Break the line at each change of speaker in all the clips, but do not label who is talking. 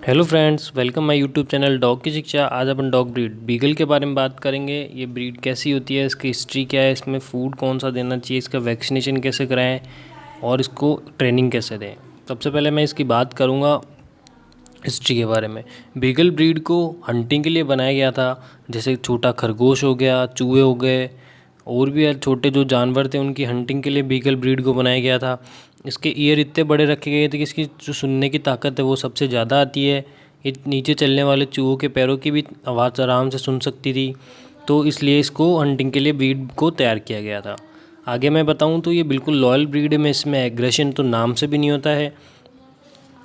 Hello friends, welcome my YouTube channel dog की शिक्षा। आज अपन डॉग ब्रीड बीगल के बारे में बात करेंगे। ये ब्रीड कैसी होती है, इसकी हिस्ट्री क्या है, इसमें फ़ूड कौन सा देना चाहिए, इसका वैक्सीनेशन कैसे कराएं और इसको ट्रेनिंग कैसे दें। सबसे पहले मैं इसकी बात करूंगा हिस्ट्री के बारे में। बीगल ब्रीड को हंटिंग के लिए बनाया गया था। जैसे छोटा खरगोश हो गया, चूहे हो गए, और भी छोटे जो जानवर थे उनकी हंटिंग के लिए बीगल ब्रीड को बनाया गया था। इसके ईयर इतने बड़े रखे गए थे कि इसकी जो सुनने की ताकत है वो सबसे ज़्यादा आती है। ये नीचे चलने वाले चूहों के पैरों की भी आवाज़ आराम से सुन सकती थी। तो इसलिए इसको हंटिंग के लिए ब्रीड को तैयार किया गया था। आगे मैं बताऊं तो ये बिल्कुल लॉयल ब्रीड में, इसमें एग्रेशन तो नाम से भी नहीं होता है।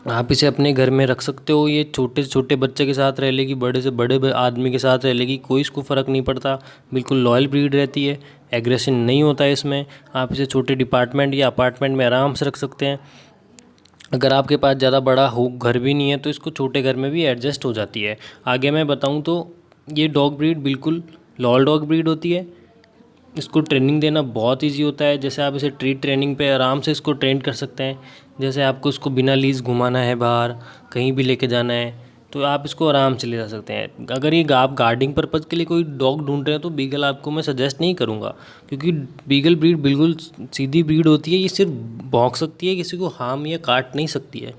आप इसे अपने घर में रख सकते हो। ये छोटे से छोटे बच्चे के साथ रह लेगी, बड़े से बड़े आदमी के साथ रह लेगी, कोई इसको फ़र्क नहीं पड़ता। बिल्कुल लॉयल ब्रीड रहती है, एग्रेशन नहीं होता है इसमें। आप इसे छोटे डिपार्टमेंट या अपार्टमेंट में आराम से रख सकते हैं। अगर आपके पास ज़्यादा बड़ा हो घर भी नहीं है तो इसको छोटे घर में भी एडजस्ट हो जाती है। आगे मैं बताऊँ तो ये डॉग ब्रीड बिल्कुल लॉयल डॉग ब्रीड होती है। इसको ट्रेनिंग देना बहुत इजी होता है। जैसे आप इसे ट्रीट ट्रेनिंग पे आराम से इसको ट्रेन कर सकते हैं। जैसे आपको इसको बिना लीज घुमाना है, बाहर कहीं भी लेके जाना है, तो आप इसको आराम से ले जा सकते हैं। अगर ये आप गार्डिंग पर्पज़ के लिए कोई डॉग ढूंढ रहे हैं तो बीगल आपको मैं सजेस्ट नहीं करूँगा, क्योंकि बीगल ब्रीड बिल्कुल सीधी ब्रीड होती है। ये सिर्फ भौंक सकती है, किसी को हार्म या काट नहीं सकती है।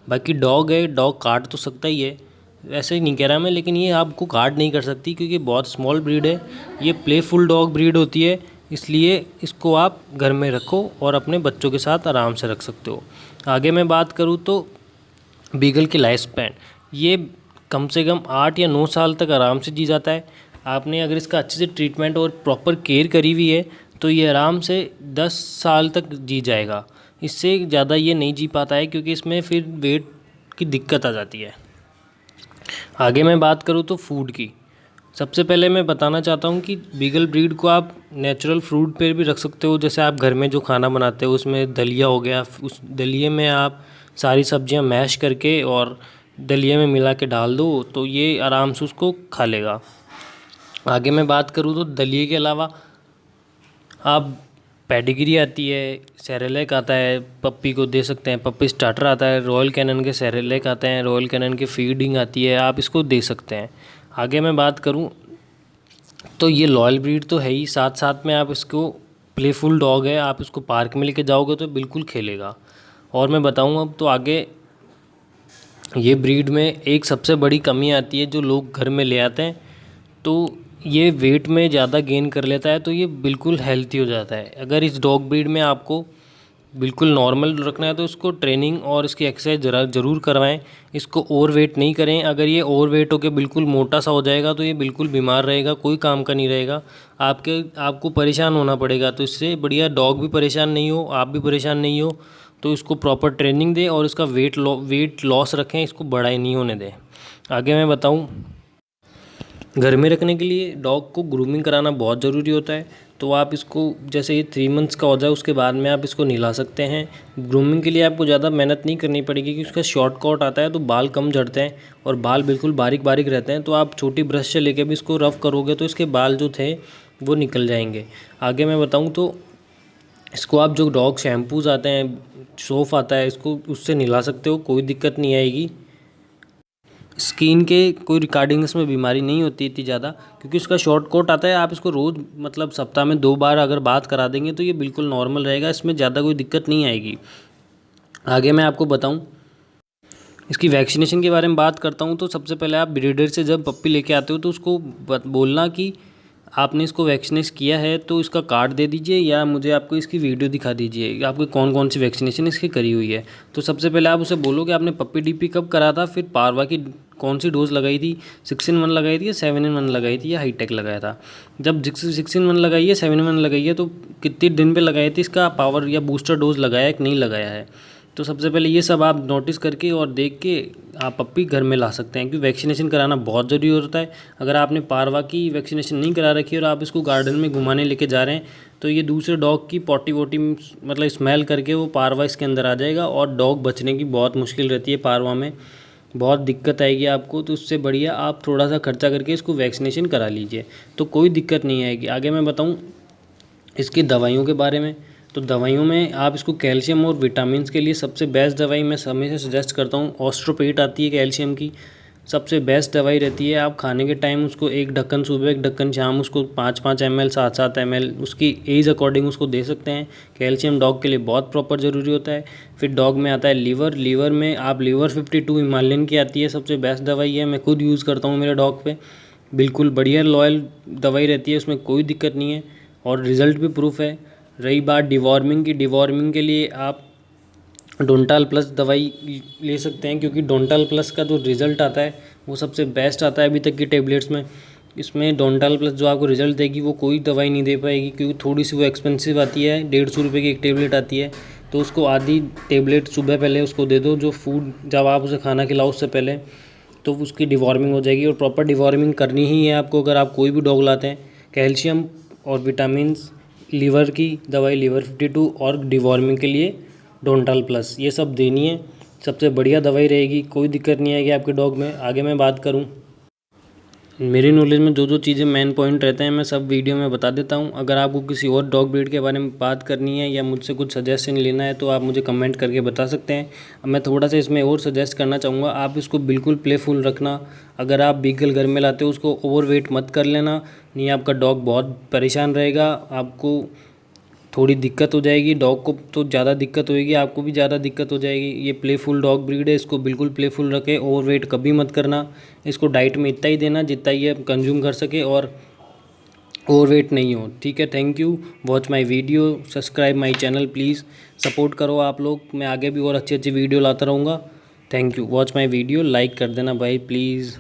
बाकी डॉग है, डॉग काट तो सकता ही है, ऐसे ही नहीं कह रहा मैं, लेकिन ये आपको काट नहीं कर सकती क्योंकि बहुत स्मॉल ब्रीड है। ये प्लेफुल डॉग ब्रीड होती है, इसलिए इसको आप घर में रखो और अपने बच्चों के साथ आराम से रख सकते हो। आगे मैं बात करूँ तो बीगल की लाइफ स्पैन, ये कम से कम 8 या 9 साल तक आराम से जी जाता है। आपने अगर इसका अच्छे से ट्रीटमेंट और प्रॉपर केयर करी हुई है तो ये आराम से 10 साल तक जी जाएगा। इससे ज़्यादा ये नहीं जी पाता है क्योंकि इसमें फिर वेट की दिक्कत आ जाती है। आगे मैं बात करूँ तो फूड की। सबसे पहले मैं बताना चाहता हूँ कि बीगल ब्रीड को आप नेचुरल फ्रूट पे भी रख सकते हो। जैसे आप घर में जो खाना बनाते हो उसमें दलिया हो गया, उस दलिए में आप सारी सब्जियां मैश करके और दलिए में मिला के डाल दो तो ये आराम से उसको खा लेगा। आगे मैं बात करूँ तो दलिए के अलावा आप पेडिग्री आती है, सेरेलैक आता है, पप्पी को दे सकते हैं। पप्पी स्टार्टर आता है, रॉयल कैनन के सेरेलैक आते हैं, रॉयल कैनन की फीडिंग आती है, आप इसको दे सकते हैं। आगे मैं बात करूं तो ये लॉयल ब्रीड तो है ही, साथ साथ में आप इसको प्लेफुल डॉग है। आप इसको पार्क में लेके जाओगे तो बिल्कुल खेलेगा। और मैं बताऊं अब तो आगे, ये ब्रीड में एक सबसे बड़ी कमी आती है जो लोग घर में ले आते हैं, तो ये वेट में ज़्यादा गेन कर लेता है, तो ये बिल्कुल हेल्थी हो जाता है। अगर इस डॉग ब्रीड में आपको बिल्कुल नॉर्मल रखना है तो इसको ट्रेनिंग और इसकी एक्सरसाइज ज़रूर करवाएं। इसको ओवर वेट नहीं करें। अगर ये ओवर वेट होकर बिल्कुल मोटा सा हो जाएगा तो ये बिल्कुल बीमार रहेगा, कोई काम का नहीं रहेगा। आपको परेशान होना पड़ेगा। तो इससे बढ़िया डॉग भी परेशान नहीं हो, आप भी परेशान नहीं हो। तो इसको प्रॉपर ट्रेनिंग दें और इसका वेट लॉस रखें, इसको बड़ा ही नहीं होने दें। आगे मैं बताऊँ, घर में रखने के लिए डॉग को ग्रूमिंग कराना बहुत ज़रूरी होता है। तो आप इसको जैसे ये 3 मंथ्स का हो जाए उसके बाद में आप इसको नहला सकते हैं। ग्रूमिंग के लिए आपको ज़्यादा मेहनत नहीं करनी पड़ेगी क्योंकि उसका शॉर्ट कट आता है तो बाल कम झड़ते हैं और बाल बिल्कुल बारीक बारीक रहते हैं। तो आप छोटी ब्रश से लेके भी इसको रफ़ करोगे तो इसके बाल जो थे वो निकल जाएंगे। आगे मैं बताऊँ तो इसको आप जो डॉग शैम्पूज़ आते हैं, सोफ़ आता है, इसको उससे नहला सकते हो, कोई दिक्कत नहीं आएगी। स्किन के कोई रिगार्डिंग्स में बीमारी नहीं होती इतनी ज़्यादा क्योंकि उसका शॉर्ट कोट आता है। आप इसको रोज़ मतलब सप्ताह में 2 बार अगर बात करा देंगे तो ये बिल्कुल नॉर्मल रहेगा, इसमें ज़्यादा कोई दिक्कत नहीं आएगी। आगे मैं आपको बताऊं, इसकी वैक्सीनेशन के बारे में बात करता हूं तो सबसे पहले आप ब्रीडर से जब पप्पी लेके आते हो तो उसको बोलना कि आपने इसको वैक्सीनेट किया है, तो इसका कार्ड दे दीजिए या मुझे आपको इसकी वीडियो दिखा दीजिए आपको कौन कौन सी वैक्सीनेशन इसकी करी हुई है। तो सबसे पहले आप उसे बोलो कि आपने पप्पी डीपी कब करा था, फिर पारवा की कौन सी डोज लगाई थी, 6-in-1 लगाई थी या 7-in-1 लगाई थी या हाईटेक लगाया था। जब 6-in-1 लगाई है, 7-in-1 लगाई है, तो कितने दिन पे लगाई थी, इसका पावर या बूस्टर डोज लगाया है कि नहीं लगाया है। तो सबसे पहले ये सब आप नोटिस करके और देख के आप पप्पी घर में ला सकते हैं क्योंकि वैक्सीनेशन कराना बहुत ज़रूरी होता है। अगर आपने पारवा की वैक्सीनेशन नहीं करा रखी और आप इसको गार्डन में घुमाने लेके जा रहे हैं तो ये दूसरे डॉग की पॉटी वोटी मतलब स्मेल करके वो पारवा इसके अंदर आ जाएगा और डॉग बचने की बहुत मुश्किल रहती है। पारवा में बहुत दिक्कत आएगी आपको। तो उससे बढ़िया आप थोड़ा सा खर्चा करके इसको वैक्सीनेशन करा लीजिए तो कोई दिक्कत नहीं आएगी। आगे मैं बताऊँ इसकी दवाइयों के बारे में, तो दवाइयों में आप इसको कैल्शियम और विटामिन के लिए सबसे बेस्ट दवाई मैं हमेशा सजेस्ट करता हूँ, ऑस्ट्रोपेट आती है कैल्शियम की, सबसे बेस्ट दवाई रहती है। आप खाने के टाइम उसको एक ढक्कन सुबह एक ढक्कन शाम उसको 5-5 ml 7-7 ml उसकी एज अकॉर्डिंग उसको दे सकते हैं। कैल्शियम डॉग के लिए बहुत प्रॉपर ज़रूरी होता है। फिर डॉग में आता है लीवर, लीवर में आप लीवर 52 हिमालयन की आती है, सबसे बेस्ट दवाई है, मैं खुद यूज़ करता हूँ मेरे डॉग पे, बिल्कुल बढ़िया लॉयल दवाई रहती है, उसमें कोई दिक्कत नहीं है और रिज़ल्ट भी प्रूफ है। रही बात डिवॉर्मिंग की, डिवॉर्मिंग के लिए आप डोंटाल प्लस दवाई ले सकते हैं, क्योंकि डोंटाल प्लस का जो रिज़ल्ट आता है वो सबसे बेस्ट आता है अभी तक की टेबलेट्स में। इसमें डोंटाल प्लस जो आपको रिज़ल्ट देगी वो कोई दवाई नहीं दे पाएगी, क्योंकि थोड़ी सी वो एक्सपेंसिव आती है, 150 रुपये की एक टेबलेट आती है। तो उसको आधी टेबलेट सुबह पहले उसको दे दो, जो फूड जब आप उसे खाना खिलाओ उससे पहले, तो उसकी डिवॉर्मिंग हो जाएगी। और प्रॉपर डिवॉर्मिंग करनी ही है आपको अगर आप कोई भी डॉग लाते हैं। कैल्शियम और विटामिन्स, लीवर की दवाई लीवर 52 और डिवॉर्मिंग के लिए डोंटाल प्लस, ये सब देनी है, सबसे बढ़िया दवाई रहेगी, कोई दिक्कत नहीं आएगी आपके डॉग में। आगे मैं बात करूं, मेरी नॉलेज में जो जो चीज़ें मेन पॉइंट रहते हैं मैं सब वीडियो में बता देता हूं। अगर आपको किसी और डॉग ब्रीड के बारे में बात करनी है या मुझसे कुछ सजेशन लेना है तो आप मुझे कमेंट करके बता सकते हैं। अब मैं थोड़ा सा इसमें और सजेस्ट करना चाहूँगा, आप इसको बिल्कुल प्लेफुल रखना। अगर आप बीगल घर में लाते हो उसको ओवरवेट मत कर लेना, नहीं आपका डॉग बहुत परेशान रहेगा, आपको थोड़ी दिक्कत हो जाएगी, डॉग को तो ज़्यादा दिक्कत होएगी, आपको भी ज़्यादा दिक्कत हो जाएगी। ये प्लेफुल डॉग ब्रीड है, इसको बिल्कुल प्लेफुल रखें, ओवरवेट कभी मत करना। इसको डाइट में इतना ही देना जितना ये कंज्यूम कर सके और ओवरवेट नहीं हो, ठीक है। Thank you, watch my video, subscribe my channel please, support करो आप लोग, मैं आगे भी और अच्छी अच्छी वीडियो लाता रहूँगा। Thank you, watch my video, like कर देना भाई प्लीज़।